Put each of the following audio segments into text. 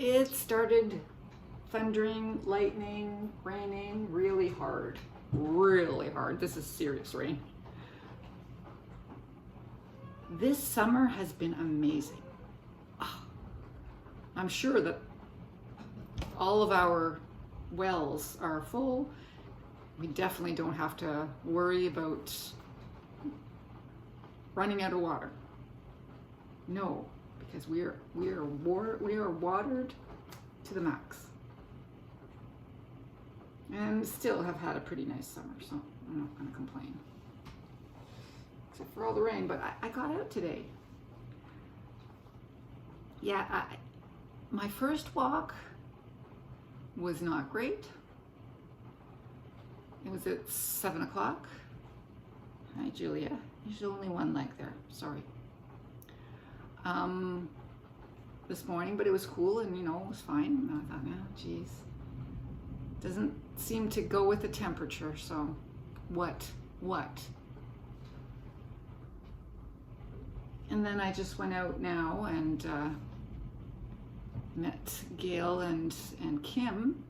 It started thundering, lightning, raining really hard. Really hard. This is serious rain. This summer has been amazing. Oh, I'm sure that all of our wells are full. We definitely don't have to worry about running out of water. No, because we are watered to the max, and still have had a pretty nice summer. So I'm not going to complain, except for all the rain. But I got out today. Yeah, my first walk was not great. It was at 7 o'clock. Hi, Julia. There's only one leg there. Sorry. This morning, but it was cool and, it was fine. And I thought, yeah, geez. Doesn't seem to go with the temperature, so what? And then I just went out now and met Gail and Kim,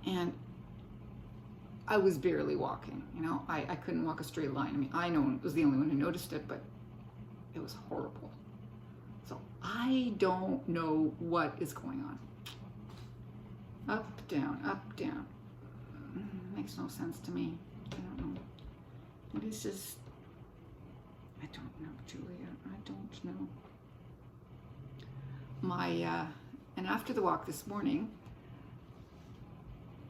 and I was barely walking. I couldn't walk a straight line. I mean, I know I was the only one who noticed it, but it was horrible. So I don't know what is going on. Up, down, up, down. Makes no sense to me. I don't know. It's just, I don't know, Julia. I don't know. And after the walk this morning,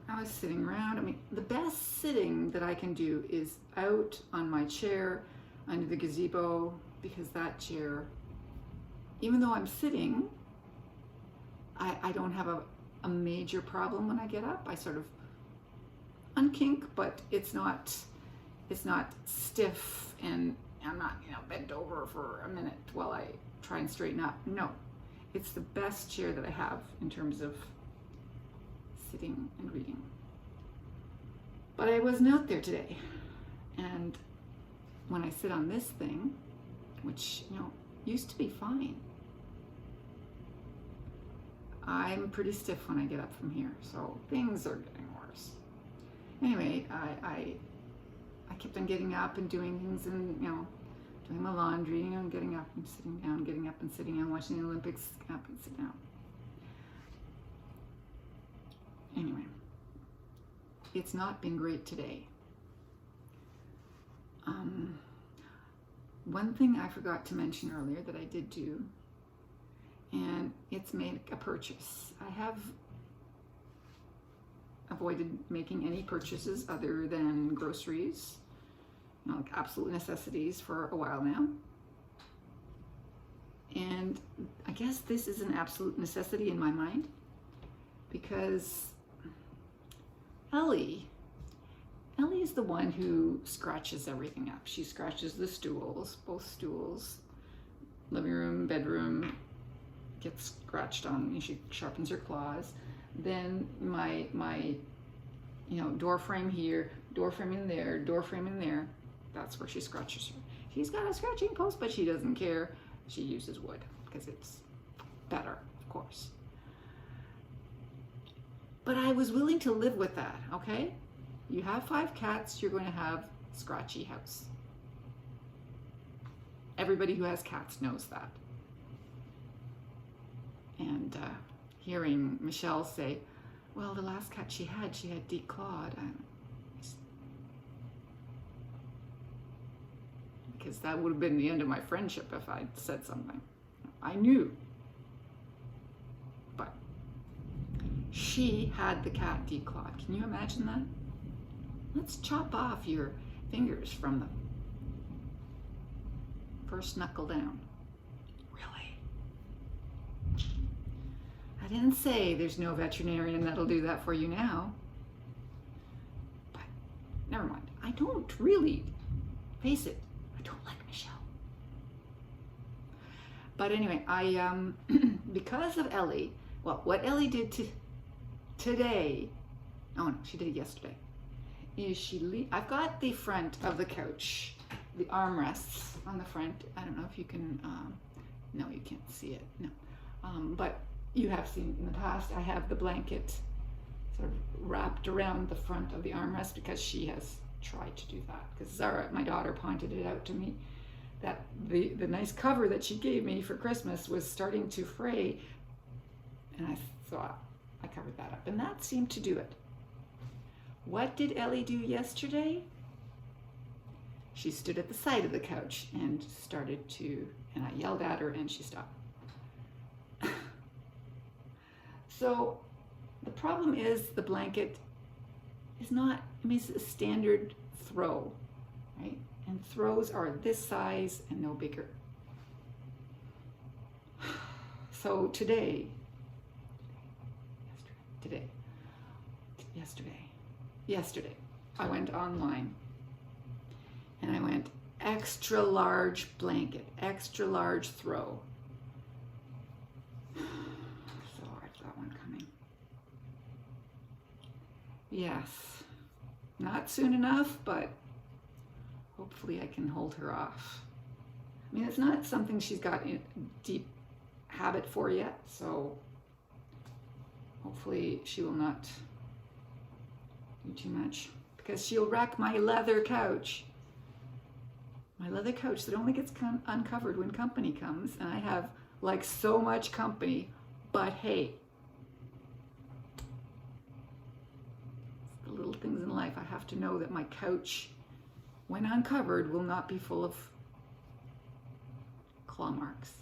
I was sitting around. I mean, the best sitting that I can do is out on my chair under the gazebo, because that chair, even though I'm sitting, I don't have a major problem when I get up. I sort of unkink, but it's not stiff, and I'm not, bent over for a minute while I try and straighten up. No, it's the best chair that I have in terms of sitting and reading. But I wasn't out there today. And when I sit on this thing, which, used to be fine, I'm pretty stiff when I get up from here. So things are getting worse. Anyway, I kept on getting up and doing things, and, doing my laundry, getting up and sitting down, getting up and sitting down, watching the Olympics, get up and sit down. Anyway, it's not been great today. One thing I forgot to mention earlier that I did do, and it's make a purchase. I have avoided making any purchases other than groceries, like absolute necessities, for a while now. And I guess this is an absolute necessity in my mind, because Ellie is the one who scratches everything up. She scratches the stools, both stools, living room, bedroom, gets scratched on, and she sharpens her claws. Then my door frame here, door frame in there, door frame in there, that's where she scratches her. She's got a scratching post, but she doesn't care. She uses wood because it's better, of course. But I was willing to live with that, okay? You have 5 cats, you're going to have scratchy house. Everybody who has cats knows that. And hearing Michelle say, well, the last cat she had declawed. Because that would have been the end of my friendship if I'd said something. I knew. But she had the cat declawed. Can you imagine that? Let's chop off your fingers from the first knuckle down. Really? I didn't say there's no veterinarian that'll do that for you now. But never mind. I don't really, face it, I don't like Michelle. But anyway, I because of Ellie, well, what Ellie did today, oh no, she did it yesterday, is I've got the front of the couch, the armrests on the front. I don't know if you can, no, you can't see it, no. But you have seen in the past, I have the blanket sort of wrapped around the front of the armrest because she has tried to do that. Because Zara, my daughter, pointed it out to me that the nice cover that she gave me for Christmas was starting to fray, and I thought I covered that up, and that seemed to do it. What did Ellie do yesterday? She stood at the side of the couch and started to, and I yelled at her and she stopped. So the problem is the blanket is not, I mean, it's a standard throw, right? And throws are this size and no bigger. So today, yesterday, I went online and I went extra large blanket, extra large throw. So I've got one coming. Yes, not soon enough, but hopefully I can hold her off. I mean, it's not something she's got a deep habit for yet, so hopefully she will not do too much, because she'll wreck my leather couch. My leather couch that only gets uncovered when company comes, and I have like so much company, but hey, it's the little things in life. I have to know that my couch, when uncovered, will not be full of claw marks.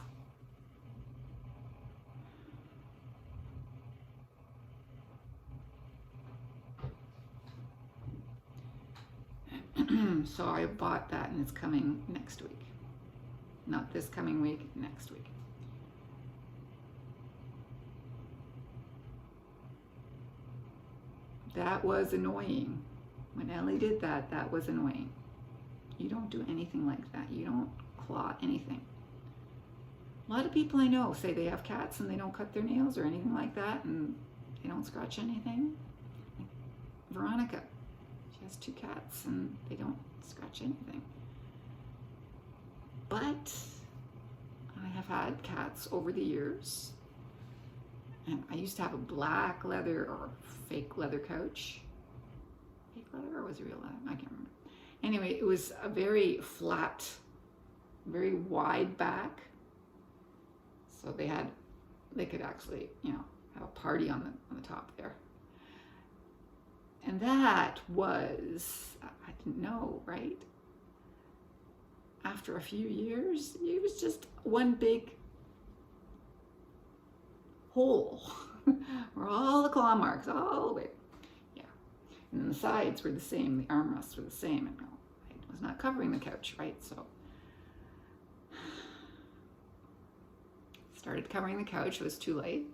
So I bought that and it's coming next week. Not this coming week, next week. That was annoying. When Ellie did that, that was annoying. You don't do anything like that. You don't claw anything. A lot of people I know say they have cats and they don't cut their nails or anything like that, and they don't scratch anything. Veronica, she has 2 cats and they don't scratch anything. But I have had cats over the years, and I used to have a black leather or fake leather couch. Fake leather, or was it real leather? I can't remember. Anyway, it was a very flat, very wide back. So they could actually, have a party on the top there. And that was, I didn't know, right? After a few years, it was just one big hole where all the claw marks, all the way. Yeah. And then the sides were the same, the armrests were the same. And I was not covering the couch, right? So started covering the couch. It was too late.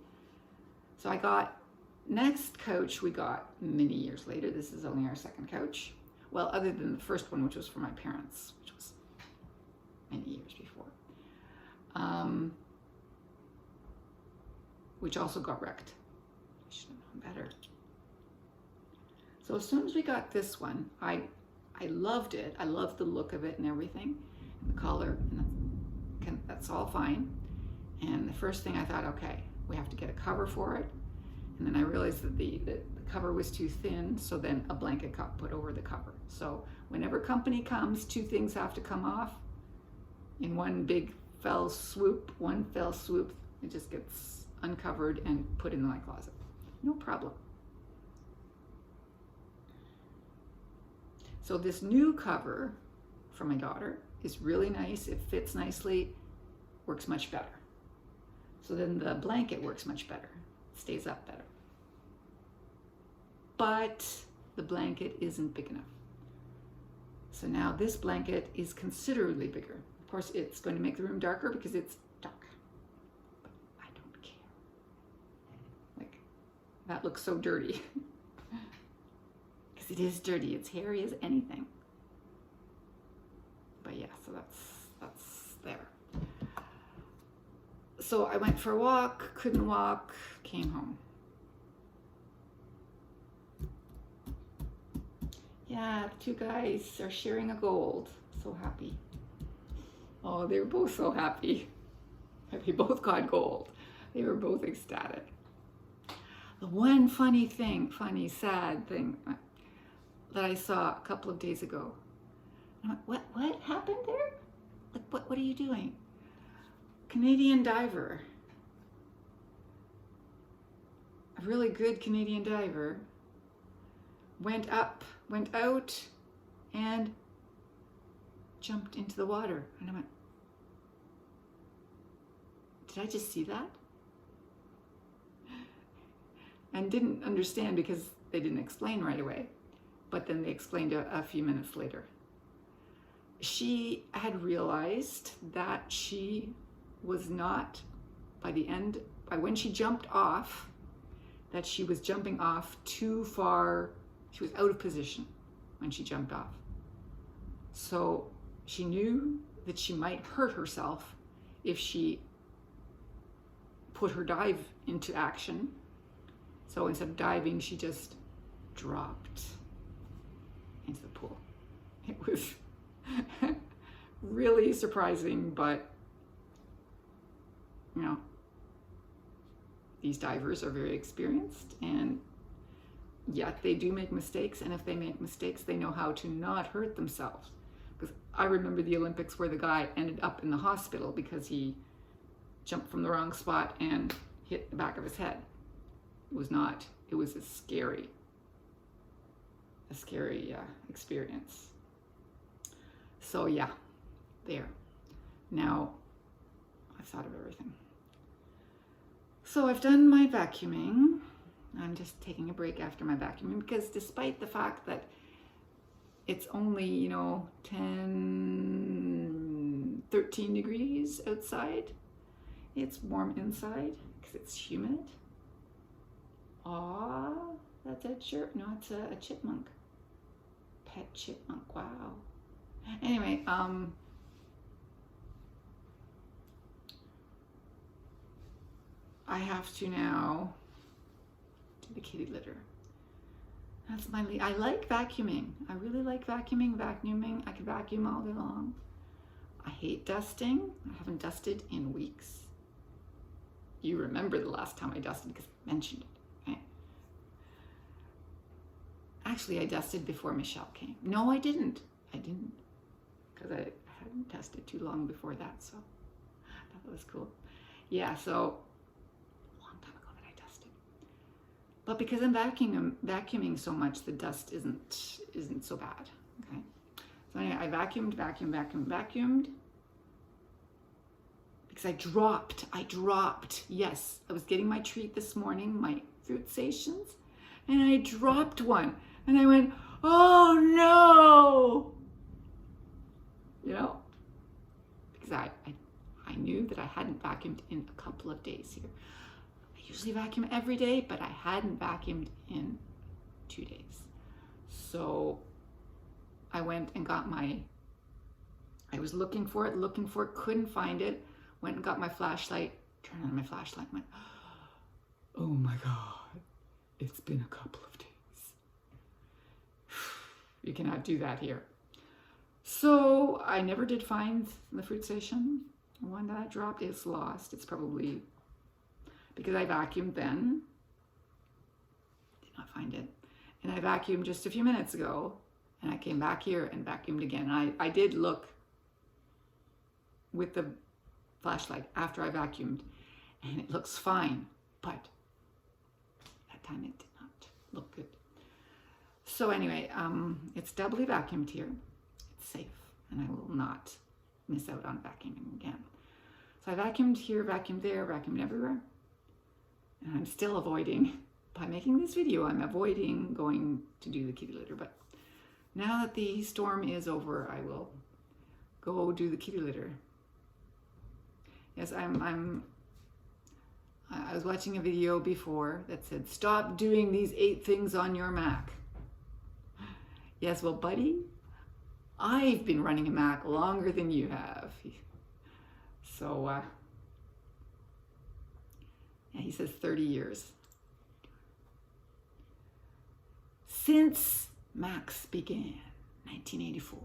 So I got, next couch we got many years later. This is only our second couch. Well, other than the first one, which was for my parents, which was many years before. Which also got wrecked. I should have known better. So as soon as we got this one, I loved it. I loved the look of it and everything, and the color, and that's all fine. And the first thing I thought, okay, we have to get a cover for it. And then I realized that the cover was too thin, so then a blanket got put over the cover. So whenever company comes, 2 things have to come off in one fell swoop, it just gets uncovered and put in my closet. No problem. So this new cover for my daughter is really nice. It fits nicely, works much better. So then the blanket works much better, stays up better. But the blanket isn't big enough. So now this blanket is considerably bigger. Of course, it's going to make the room darker because it's dark. But I don't care. Like, that looks so dirty. Because it is dirty. It's hairy as anything. But yeah, so that's there. So I went for a walk, couldn't walk, came home. Yeah, the 2 guys are sharing a gold. So happy. Oh, they're both so happy. They both got gold. They were both ecstatic. The one funny, sad thing that I saw a couple of days ago. I'm like, what happened there? Like, what are you doing? Canadian diver, a really good Canadian diver, went out, and jumped into the water. And I went, did I just see that? And didn't understand because they didn't explain right away. But then they explained a few minutes later. She had realized that she was not, by when she jumped off, that she was jumping off too far. She was out of position when she jumped off. So she knew that she might hurt herself if she put her dive into action. So instead of diving, she just dropped into the pool. It was really surprising, but you know, these divers are very experienced, and yet they do make mistakes, and if they make mistakes, they know how to not hurt themselves. Because I remember the Olympics where the guy ended up in the hospital because he jumped from the wrong spot and hit the back of his head. It was a scary experience. So yeah, there. Now, I've thought of everything. So I've done my vacuuming. I'm just taking a break after my vacuuming because despite the fact that it's only, 10, 13 degrees outside, it's warm inside because it's humid. Aw, that's a chirp. No, it's a chipmunk. Pet chipmunk, wow. Anyway, I have to now do the kitty litter. That's my lead. I like vacuuming. I really like vacuuming. I could vacuum all day long. I hate dusting. I haven't dusted in weeks. You remember the last time I dusted because I mentioned it. Right? Actually, I dusted before Michelle came. No, I didn't. Because I hadn't dusted too long before that, so I thought that was cool. Yeah, so a long time ago that I dusted. But because I'm vacuuming so much, the dust isn't so bad. Okay. So anyway, I vacuumed. Because I dropped. Yes, I was getting my treat this morning, my fruit stations, and I dropped one. And I went, oh no! Because I knew that I hadn't vacuumed in a couple of days here. I usually vacuum every day, but I hadn't vacuumed in 2 days. So I went and got I was looking for it, couldn't find it. Went and got my flashlight, turned on my flashlight, and went, oh my God, it's been a couple of days. You cannot do that here. So I never did find the fruit station. The one that I dropped is lost. It's probably because I vacuumed then. Did not find it. And I vacuumed just a few minutes ago, and I came back here and vacuumed again. I did look with the flashlight after I vacuumed, and it looks fine, but that time it did not look good. So anyway, it's doubly vacuumed here. It's safe, and I will not miss out on vacuuming again. So I vacuumed here, vacuumed there, vacuumed everywhere, and I'm still avoiding, by making this video, I'm avoiding going to do the kitty litter. But now that the storm is over, I will go do the kitty litter. Yes, I was watching a video before that said, stop doing these 8 things on your Mac. Yes, well, buddy, I've been running a Mac longer than you have. So, yeah, he says 30 years. Since Macs began, 1984.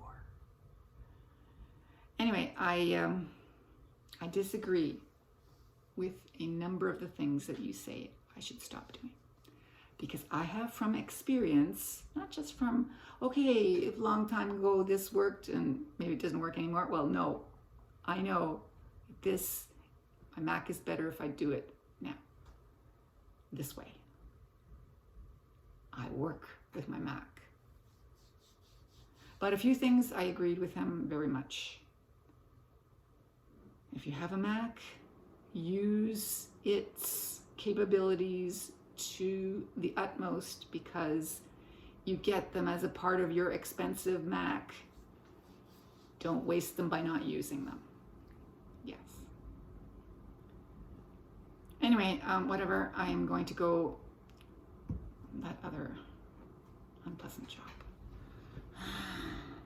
Anyway, I disagree with a number of the things that you say I should stop doing. Because I have from experience, not just from, okay, if a long time ago this worked and maybe it doesn't work anymore. Well, no, I know this, my Mac is better if I do it now, this way. I work with my Mac. But a few things I agreed with him very much. If you have a Mac, use its capabilities to the utmost, because you get them as a part of your expensive Mac. Don't waste them by not using them. Yes. Anyway, whatever, I am going to go that other unpleasant job.